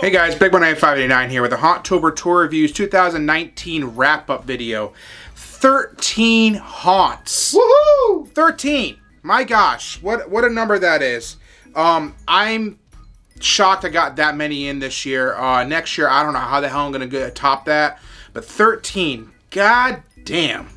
Hey guys, Big19589 here with the Hauntober Tour Reviews 2019 wrap-up video. 13 haunts. Woohoo! 13! My gosh, what a number that is. I'm shocked I got that many in this year. Next year, I don't know how the hell I'm going to top that. But 13, god damn.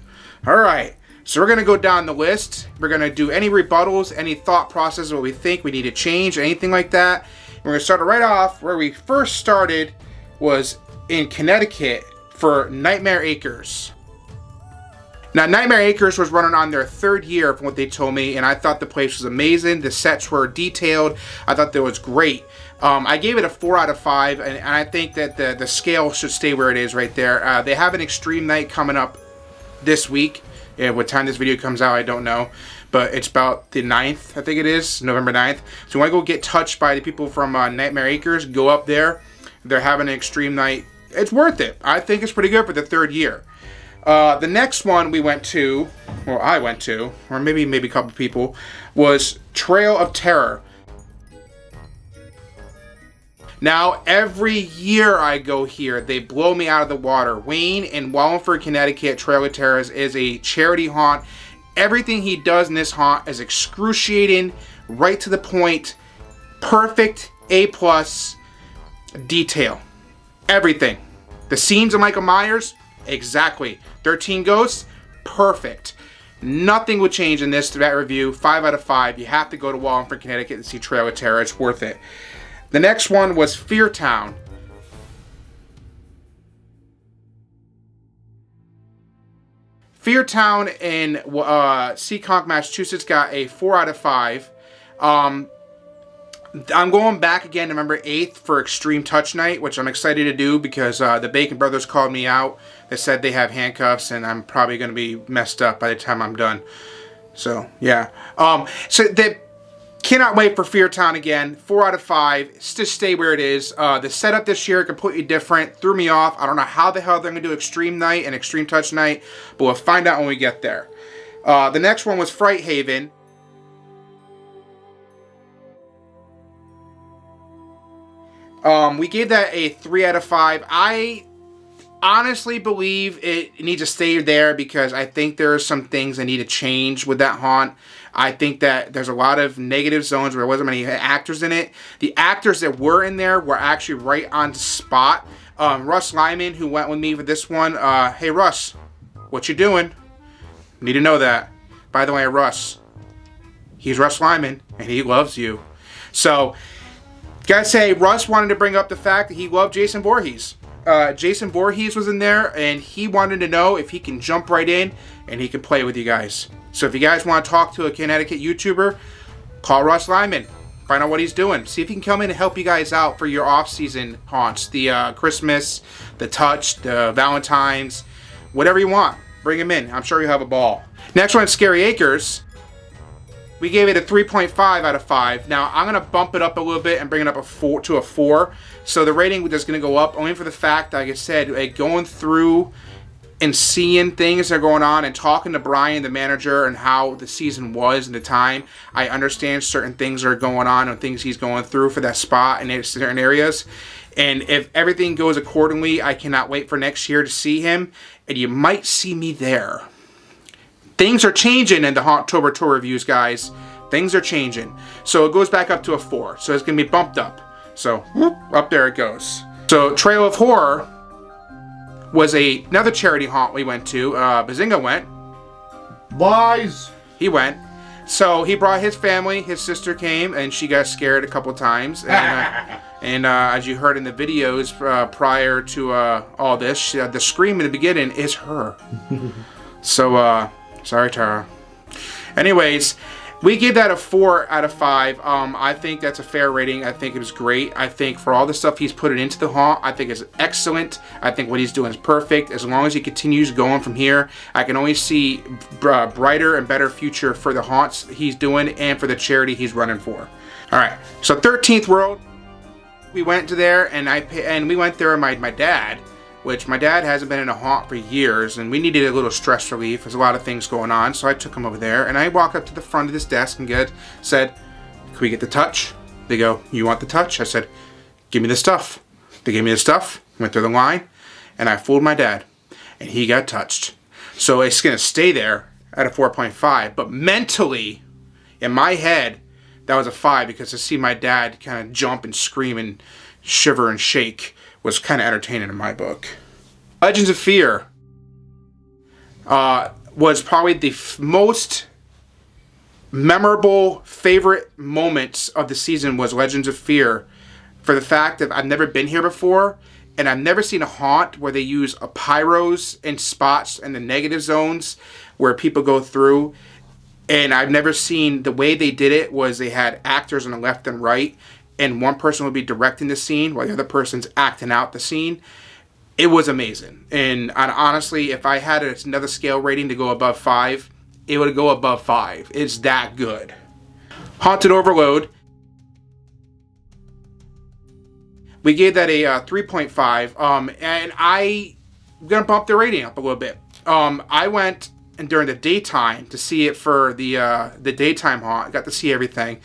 Alright, so we're going to go down the list. We're going to do any rebuttals, any thought process, what we think we need to change, anything like that. We're going to start right off where we first started was in Connecticut for Nightmare Acres. Now, Nightmare Acres was running on their third year from what they told me, and I thought the place was amazing. The sets were detailed. I thought that was great. I gave it a 4 out of 5, and I think that the scale should stay where it is right there. They have an extreme night coming up this week. Yeah, what time this video comes out, I don't know. But it's about the 9th, I think it is, November 9th. So you want to go get touched by the people from Nightmare Acres, go up there. They're having an extreme night. It's worth it. I think it's pretty good for the third year. The next one we went to, or I went to, or maybe a couple people, was Trail of Terror. Now, every year I go here, they blow me out of the water. Wayne in Wallingford, Connecticut, Trail of Terror is a charity haunt. Everything he does in this haunt is excruciating, right to the point, perfect, A+, detail. Everything. The scenes of Michael Myers, exactly. 13 Ghosts, perfect. Nothing would change in this that review. 5 out of 5. You have to go to Wallingford, Connecticut to see Trail of Terror. It's worth it. The next one was Fear Town. Fear Town in Seekonk, Massachusetts got a 4 out of 5. I'm going back again November 8th for Extreme Touch Night, which I'm excited to do because the Bacon Brothers called me out. They said they have handcuffs and I'm probably going to be messed up by the time I'm done. So, yeah. So they cannot wait for Fear Town again. 4 out of 5. Just stay where it is. The setup this year completely different. Threw me off. I don't know how the hell they're going to do Extreme Night and Extreme Touch Night, but we'll find out when we get there. The next one was Fright Haven. We gave that a 3 out of 5. I honestly believe it needs to stay there because I think there are some things that need to change with that haunt. I think that there's a lot of negative zones where there wasn't many actors in it. The actors that were in there were actually right on spot. Russ Lyman, who went with me for this one. Hey, Russ, what you doing? Need to know that. By the way, Russ, he's Russ Lyman, and he loves you. So, gotta say, Russ wanted to bring up the fact that he loved Jason Voorhees. Jason Voorhees was in there, and he wanted to know if he can jump right in, and he can play with you guys. So if you guys want to talk to a Connecticut YouTuber, call Russ Lyman. Find out what he's doing. See if he can come in and help you guys out for your off-season haunts. The Christmas, the Touch, the Valentine's, whatever you want. Bring him in. I'm sure you'll have a ball. Next one, Scary Acres. We gave it a 3.5 out of 5. Now, I'm going to bump it up a little bit and bring it up to a 4. So the rating is going to go up only for the fact, like I said, going through and seeing things that are going on and talking to Brian, the manager, and how the season was in the time. I understand certain things are going on and things he's going through for that spot in certain areas. And if everything goes accordingly, I cannot wait for next year to see him. And you might see me there. Things are changing in the Hauntober Tour Reviews, guys. Things are changing. So it goes back up to a 4. So it's going to be bumped up. So, whoop, up there it goes. So, Trail of Horror was another charity haunt we went to. Bazinga went. Lies. He went. So, he brought his family. His sister came, and she got scared a couple times. And as you heard in the videos prior to all this, the scream in the beginning is her. So, sorry, Tara. Anyways, we gave that a 4 out of 5. I think that's a fair rating. I think it was great. I think for all the stuff he's putting into the haunt, I think it's excellent. I think what he's doing is perfect. As long as he continues going from here, I can only see brighter and better future for the haunts he's doing and for the charity he's running for. All right, so 13th World, we went to there, and we went there with my dad. Which my dad hasn't been in a haunt for years, and we needed a little stress relief. There's a lot of things going on, so I took him over there, and I walked up to the front of this desk and said, "Can we get the touch?" They go, "You want the touch?" I said, "Give me the stuff." They gave me the stuff, went through the line, and I fooled my dad, and he got touched. So it's going to stay there at a 4.5, but mentally, in my head, that was a 5 because to see my dad kind of jump and scream and shiver and shake was kind of entertaining in my book. Legends of Fear was probably the most memorable favorite moments of the season was Legends of Fear for the fact that I've never been here before and I've never seen a haunt where they use a pyros in spots in the negative zones where people go through. And I've never seen, the way they did it was they had actors on the left and right, and one person would be directing the scene while the other person's acting out the scene. It was amazing. And honestly, if I had another scale rating to go above 5, it would go above 5. It's that good. Haunted Overload. We gave that a 3.5. And I'm going to bump the rating up a little bit. I went and during the daytime to see it for the daytime haunt. I got to see everything.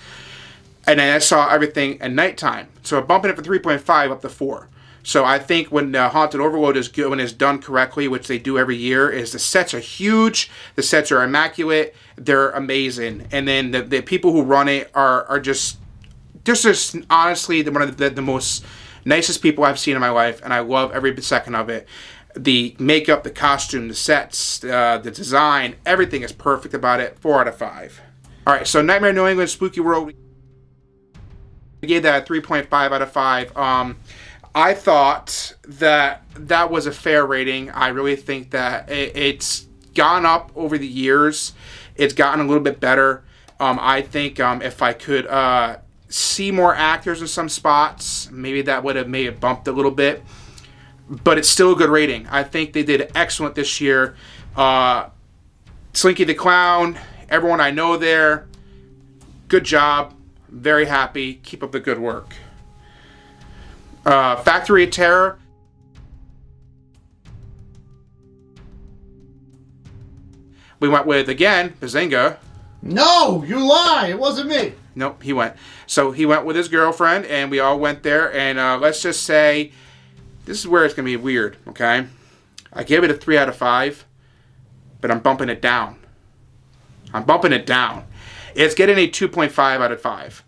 And then I saw everything at nighttime. So I'm bumping it from 3.5 up to 4. So I think when Haunted Overload is good, when it's done correctly, which they do every year, is the sets are huge, the sets are immaculate, they're amazing. And then the people who run it are just honestly one of the most nicest people I've seen in my life, and I love every second of it. The makeup, the costume, the sets, the design, everything is perfect about it. 4 out of 5. All right, so Nightmare New England Spooky World, we gave that a 3.5 out of 5. I thought that was a fair rating. I really think that it's gone up over the years. It's gotten a little bit better. I think if I could see more actors in some spots, maybe that would have made it bumped a little bit. But it's still a good rating. I think they did excellent this year. Slinky the Clown, everyone I know there, good job. Very happy. Keep up the good work. Factory of Terror. We went with, again, Bazinga. No, you lie. It wasn't me. Nope, he went. So he went with his girlfriend, and we all went there. And let's just say, this is where it's going to be weird, okay? I gave it a 3 out of 5, but I'm bumping it down. I'm bumping it down. It's getting a 2.5 out of 5.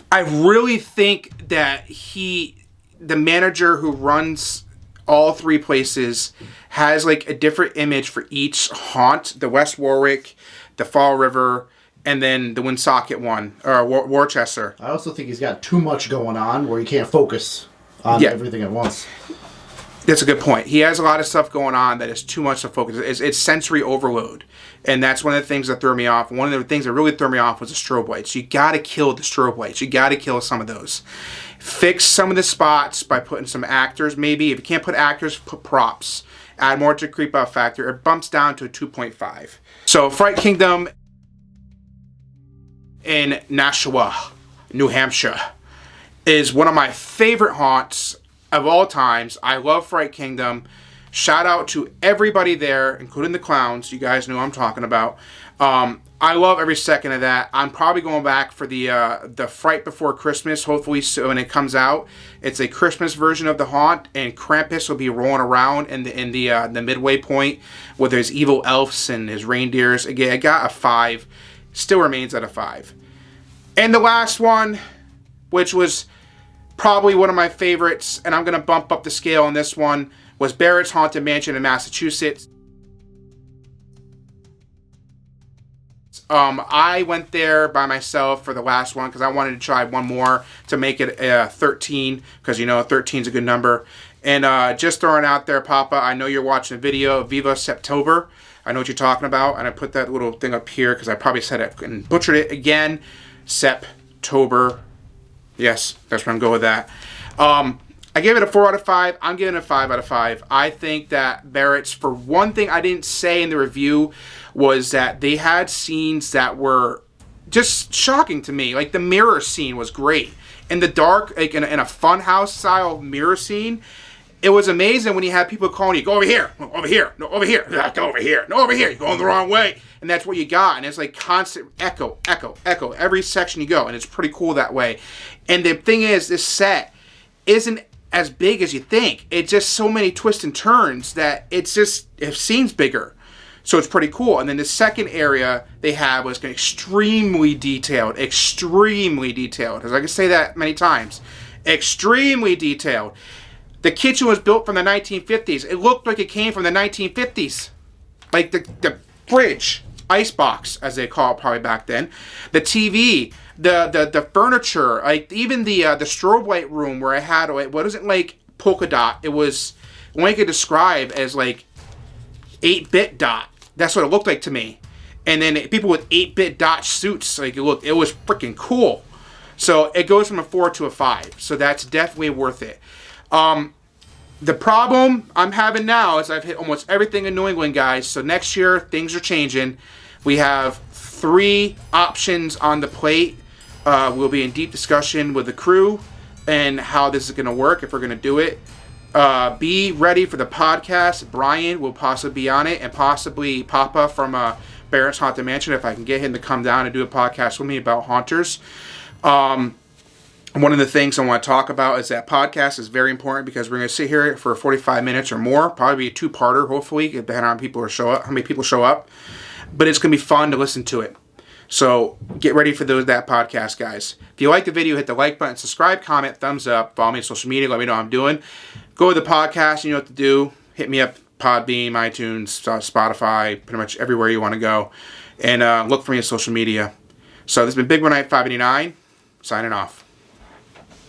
I really think that the manager who runs all 3 places has like a different image for each haunt. The West Warwick, the Fall River, and then the Woonsocket one, or Worcester. I also think he's got too much going on where he can't focus on everything at once. That's a good point. He has a lot of stuff going on that is too much to focus. It's sensory overload. And that's one of the things that threw me off. One of the things that really threw me off was the strobe lights. You got to kill the strobe lights. You got to kill some of those. Fix some of the spots by putting some actors, maybe. If you can't put actors, put props. Add more to creep out factor. It bumps down to a 2.5. So Fright Kingdom in Nashua, New Hampshire, is one of my favorite haunts of all times. I love Fright Kingdom. Shout out to everybody there, including the clowns. You guys know what I'm talking about. I love every second of that. I'm probably going back for the Fright Before Christmas, hopefully so when it comes out. It's a Christmas version of the haunt, and Krampus will be rolling around in the midway point with his evil elves and his reindeers. Again, I got a 5. Still remains at a 5. And the last one, which was probably one of my favorites, and I'm going to bump up the scale on this one, was Barrett's Haunted Mansion in Massachusetts. I went there by myself for the last one because I wanted to try one more to make it 13, because you know 13 is a good number. And just throwing out there, Papa, I know you're watching a video, Viva Septober. I know what you're talking about, and I put that little thing up here because I probably said it and butchered it again. Septober. Yes, that's where I'm going with that. I gave it a 4 out of 5. I'm giving it a 5 out of 5. I think that Barrett's, for one thing I didn't say in the review, was that they had scenes that were just shocking to me. Like the mirror scene was great. In the dark, like in a funhouse style mirror scene, it was amazing when you had people calling you, go over here, no, over here, no, over here, go over here, no, over here, you're going the wrong way. And that's what you got. And it's like constant echo, echo, echo, every section you go. And it's pretty cool that way. And the thing is, this set isn't as big as you think. It's just so many twists and turns that it seems bigger. So it's pretty cool. And then the second area they had was extremely detailed. Extremely detailed. As I can say that many times. Extremely detailed. The kitchen was built from the 1950s. It looked like it came from the 1950s. Like the fridge, icebox, as they call it probably back then. The TV, the furniture, like even the strobe light room where I had, what wasn't like polka dot. It was what I could describe as like 8-bit dot. That's what it looked like to me. And then people with 8-bit dot suits, like it was freaking cool. So it goes from a 4 to a 5. So that's definitely worth it. The problem I'm having now is I've hit almost everything in New England, guys. So next year, things are changing. We have 3 options on the plate. We'll be in deep discussion with the crew and how this is going to work, if we're going to do it. Be ready for the podcast. Brian will possibly be on it, and possibly Papa from Barretts Haunted Mansion, if I can get him to come down and do a podcast with me about haunters. One of the things I want to talk about is that podcast is very important because we're going to sit here for 45 minutes or more, probably a 2-parter, hopefully, depending on how many people show up. But it's going to be fun to listen to it. So get ready for that podcast, guys. If you like the video, hit the like button, subscribe, comment, thumbs up, follow me on social media, let me know how I'm doing. Go to the podcast, you know what to do. Hit me up, Podbean, iTunes, Spotify, pretty much everywhere you want to go. And look for me on social media. So this has been Big One Night 589, signing off.